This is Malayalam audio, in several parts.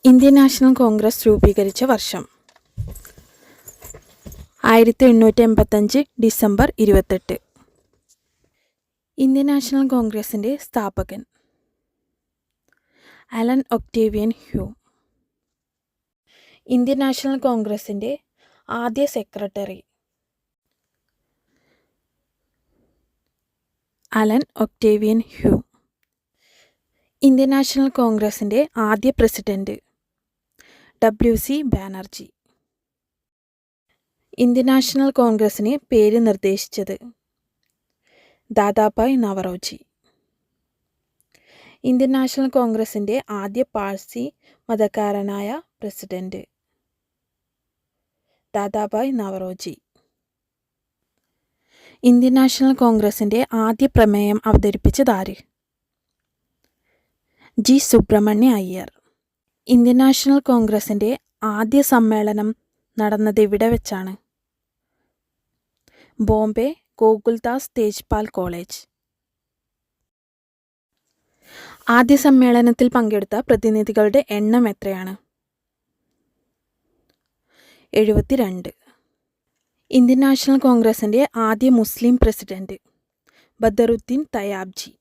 ഇന്ത്യൻ നാഷണൽ കോൺഗ്രസ് രൂപീകരിച്ച വർഷം 1885 ഡിസംബർ 28. ഇന്ത്യൻ നാഷണൽ കോൺഗ്രസിൻ്റെ സ്ഥാപകൻ Allan Octavian Hume. Indian national കോൺഗ്രസിൻ്റെ ആദ്യ secretary Allan Octavian Hume. Indian national കോൺഗ്രസിൻ്റെ ആദ്യ president WC Banerjee. Indian national കോൺഗ്രസിന് പേര് നിർദ്ദേശിച്ചത് ദാദാഭായ് നവറോജി. ഇന്ത്യൻ നാഷണൽ കോൺഗ്രസിൻ്റെ ആദ്യ പാഴ്സി മതക്കാരനായ president Dadabhai Naoroji. Indian national കോൺഗ്രസിൻ്റെ ആദ്യ പ്രമേയം അവതരിപ്പിച്ചതാര്? G. Subramania Iyer. Indian national കോൺഗ്രസിൻ്റെ ആദ്യ സമ്മേളനം നടന്നത് എവിടെ വെച്ചാണ്? ബോംബെ ഗോകുൽദാസ് തേജ്പാൽ കോളേജ്. ആദ്യ സമ്മേളനത്തിൽ പങ്കെടുത്ത പ്രതിനിധികളുടെ എണ്ണം എത്രയാണ്? 72. ഇന്ത്യൻ നാഷണൽ കോൺഗ്രസിൻ്റെ ആദ്യ മുസ്ലിം പ്രസിഡന്റ് ബദറുദ്ദീൻ തയാബ്ജി.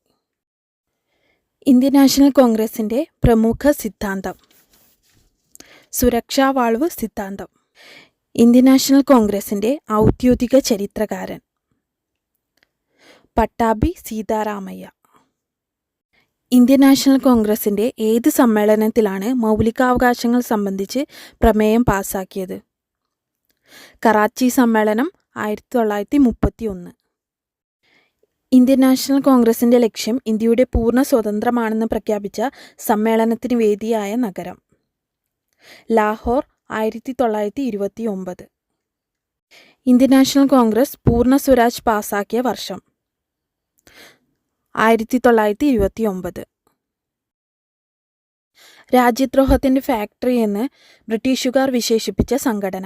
ഇന്ത്യൻ നാഷണൽ കോൺഗ്രസിൻ്റെ പ്രമുഖ സിദ്ധാന്തം സുരക്ഷാ വാൾവ് സിദ്ധാന്തം. ഇന്ത്യൻ നാഷണൽ കോൺഗ്രസിൻ്റെ ഔദ്യോഗിക ചരിത്രകാരൻ പട്ടാഭി സീതാരാമയ്യ. ഇന്ത്യൻ നാഷണൽ കോൺഗ്രസിൻ്റെ ഏത് സമ്മേളനത്തിലാണ് മൗലികാവകാശങ്ങൾ സംബന്ധിച്ച് പ്രമേയം പാസാക്കിയത്? കറാച്ചി സമ്മേളനം 1931. ഇന്ത്യൻ നാഷണൽ കോൺഗ്രസിൻ്റെ ലക്ഷ്യം ഇന്ത്യയുടെ പൂർണ്ണ സ്വതന്ത്രമാണെന്ന് പ്രഖ്യാപിച്ച സമ്മേളനത്തിന് വേദിയായ നഗരം ലാഹോർ 1929. ഇന്ത്യൻ നാഷണൽ കോൺഗ്രസ് പൂർണ്ണ സ്വരാജ് പാസാക്കിയ വർഷം 1929. രാജ്യദ്രോഹത്തിൻ്റെ ഫാക്ടറി എന്ന് ബ്രിട്ടീഷുകാർ വിശേഷിപ്പിച്ച സംഘടന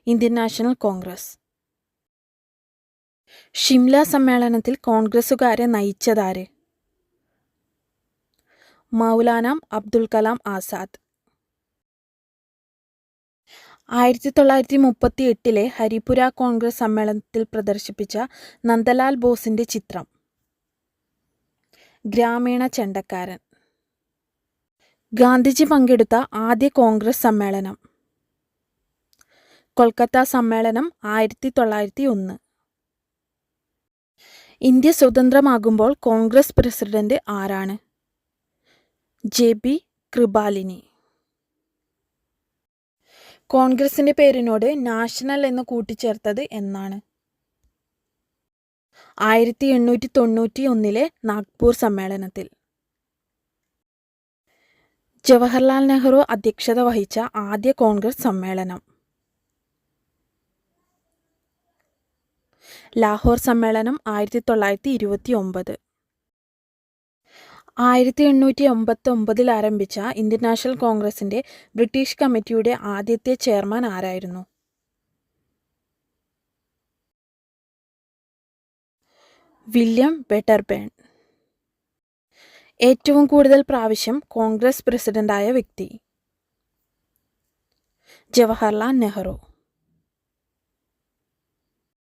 ഇന്ത്യൻ നാഷണൽ കോൺഗ്രസ്. ഷിംല സമ്മേളനത്തിൽ കോൺഗ്രസുകാരെ നയിച്ചതാര്? മൗലാന അബ്ദുൽ കലാം ആസാദ്. 1938 ഹരിപുര കോൺഗ്രസ് സമ്മേളനത്തിൽ പ്രദർശിപ്പിച്ച നന്ദലാൽ ബോസിൻ്റെ ചിത്രം ഗ്രാമീണ ചെണ്ടക്കാരൻ. ഗാന്ധിജി പങ്കെടുത്ത ആദ്യ കോൺഗ്രസ് സമ്മേളനം കൊൽക്കത്ത സമ്മേളനം 1901. ഇന്ത്യ സ്വതന്ത്രമാകുമ്പോൾ കോൺഗ്രസ് പ്രസിഡന്റ് ആരാണ്? JB കൃപാലിനി. കോൺഗ്രസിൻ്റെ പേരിനോട് നാഷണൽ എന്ന് കൂട്ടിച്ചേർത്തത് എന്നാണ്? 1891 നാഗ്പൂർ സമ്മേളനത്തിൽ. ജവഹർലാൽ നെഹ്റു അധ്യക്ഷത വഹിച്ച ആദ്യ കോൺഗ്രസ് സമ്മേളനം ലാഹോർ സമ്മേളനം 1929. 1889 ആരംഭിച്ച ഇന്ത്യൻ നാഷണൽ കോൺഗ്രസിൻ്റെ ബ്രിട്ടീഷ് കമ്മിറ്റിയുടെ ആദ്യത്തെ ചെയർമാൻ ആരായിരുന്നു? William Wedderburn. ഏറ്റവും കൂടുതൽ പ്രാവശ്യം കോൺഗ്രസ് പ്രസിഡന്റായ വ്യക്തി ജവഹർലാൽ നെഹ്റു.